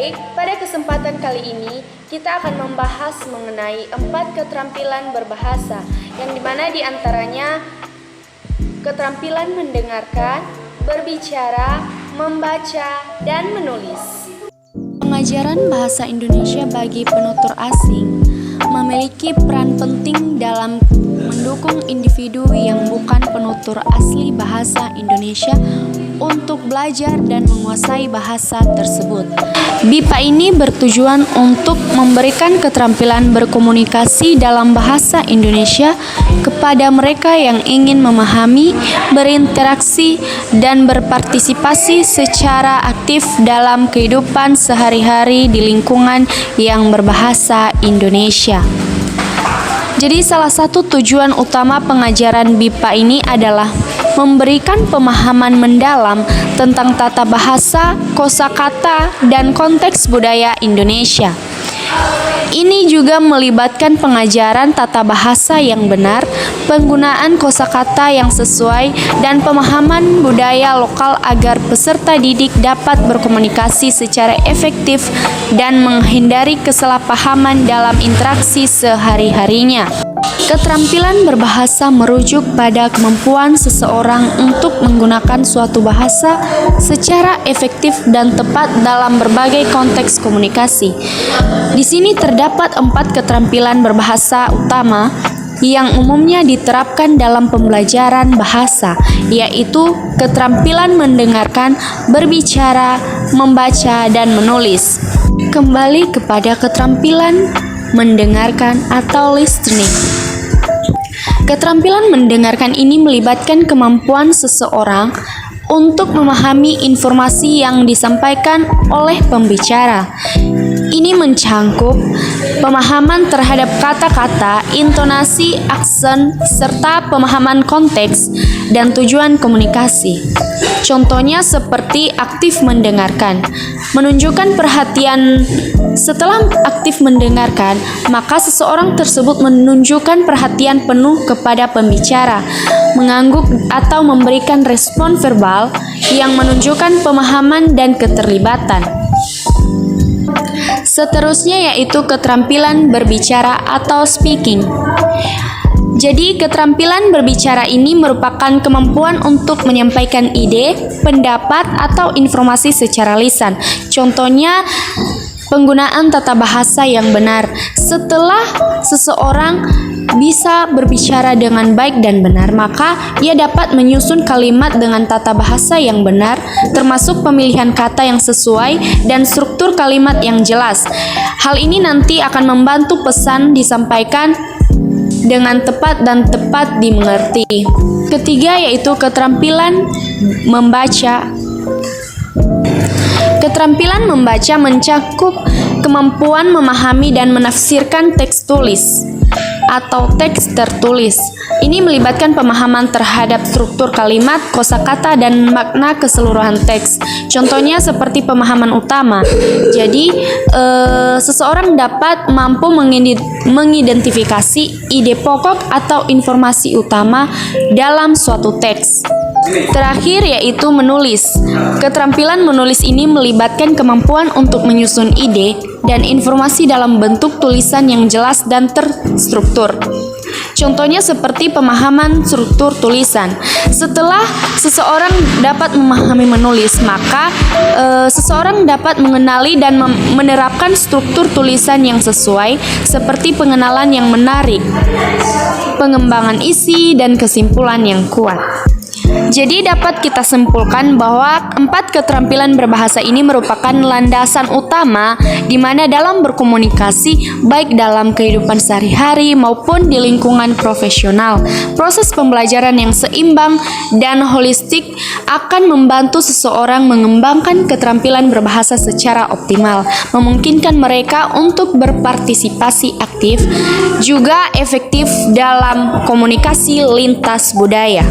Baik, pada kesempatan kali ini kita akan membahas mengenai 4 keterampilan berbahasa, yang dimana diantaranya keterampilan mendengarkan, berbicara, membaca, dan menulis. Pengajaran bahasa Indonesia bagi penutur asing memiliki peran penting dalam mendukung individu yang bukan penutur asli bahasa Indonesia untuk belajar dan menguasai bahasa tersebut. BIPA ini bertujuan untuk memberikan keterampilan berkomunikasi dalam bahasa Indonesia kepada mereka yang ingin memahami, berinteraksi, dan berpartisipasi secara aktif dalam kehidupan sehari-hari di lingkungan yang berbahasa Indonesia. Jadi salah satu tujuan utama pengajaran BIPA ini adalah memberikan pemahaman mendalam tentang tata bahasa, kosakata, dan konteks budaya Indonesia. Ini juga melibatkan pengajaran tata bahasa yang benar, penggunaan kosakata yang sesuai, dan pemahaman budaya lokal agar peserta didik dapat berkomunikasi secara efektif dan menghindari kesalahpahaman dalam interaksi sehari-harinya. Keterampilan berbahasa merujuk pada kemampuan seseorang untuk menggunakan suatu bahasa secara efektif dan tepat dalam berbagai konteks komunikasi. Di sini terdapat 4 keterampilan berbahasa utama yang umumnya diterapkan dalam pembelajaran bahasa, yaitu keterampilan mendengarkan, berbicara, membaca, dan menulis. Kembali kepada keterampilan mendengarkan atau listening. Keterampilan mendengarkan ini melibatkan kemampuan seseorang untuk memahami informasi yang disampaikan oleh pembicara. Ini mencangkup pemahaman terhadap kata-kata, intonasi, aksen, serta pemahaman konteks dan tujuan komunikasi. Contohnya seperti aktif mendengarkan, menunjukkan perhatian. Setelah aktif mendengarkan, maka seseorang tersebut menunjukkan perhatian penuh kepada pembicara, mengangguk atau memberikan respon verbal yang menunjukkan pemahaman dan keterlibatan. Seterusnya yaitu keterampilan berbicara atau speaking. Jadi, keterampilan berbicara ini merupakan kemampuan untuk menyampaikan ide, pendapat, atau informasi secara lisan. Contohnya, penggunaan tata bahasa yang benar. Setelah seseorang bisa berbicara dengan baik dan benar, maka ia dapat menyusun kalimat dengan tata bahasa yang benar, termasuk pemilihan kata yang sesuai dan struktur kalimat yang jelas. Hal ini nanti akan membantu pesan disampaikan dengan tepat dan tepat dimengerti. Ketiga yaitu keterampilan membaca. Keterampilan membaca mencakup kemampuan memahami dan menafsirkan teks tulis atau teks tertulis. Ini melibatkan pemahaman terhadap struktur kalimat, kosakata, dan makna keseluruhan teks. Contohnya seperti pemahaman utama. Jadi, seseorang dapat mampu mengidentifikasi ide pokok atau informasi utama dalam suatu teks. Terakhir yaitu menulis. Keterampilan menulis ini melibatkan kemampuan untuk menyusun ide dan informasi dalam bentuk tulisan yang jelas dan terstruktur. Contohnya seperti pemahaman struktur tulisan. Setelah seseorang dapat memahami menulis, maka seseorang dapat mengenali dan menerapkan struktur tulisan yang sesuai, seperti pengenalan yang menarik, pengembangan isi, dan kesimpulan yang kuat. Jadi dapat kita simpulkan bahwa 4 keterampilan berbahasa ini merupakan landasan utama di mana dalam berkomunikasi baik dalam kehidupan sehari-hari maupun di lingkungan profesional. Proses pembelajaran yang seimbang dan holistik akan membantu seseorang mengembangkan keterampilan berbahasa secara optimal, memungkinkan mereka untuk berpartisipasi aktif, juga efektif dalam komunikasi lintas budaya.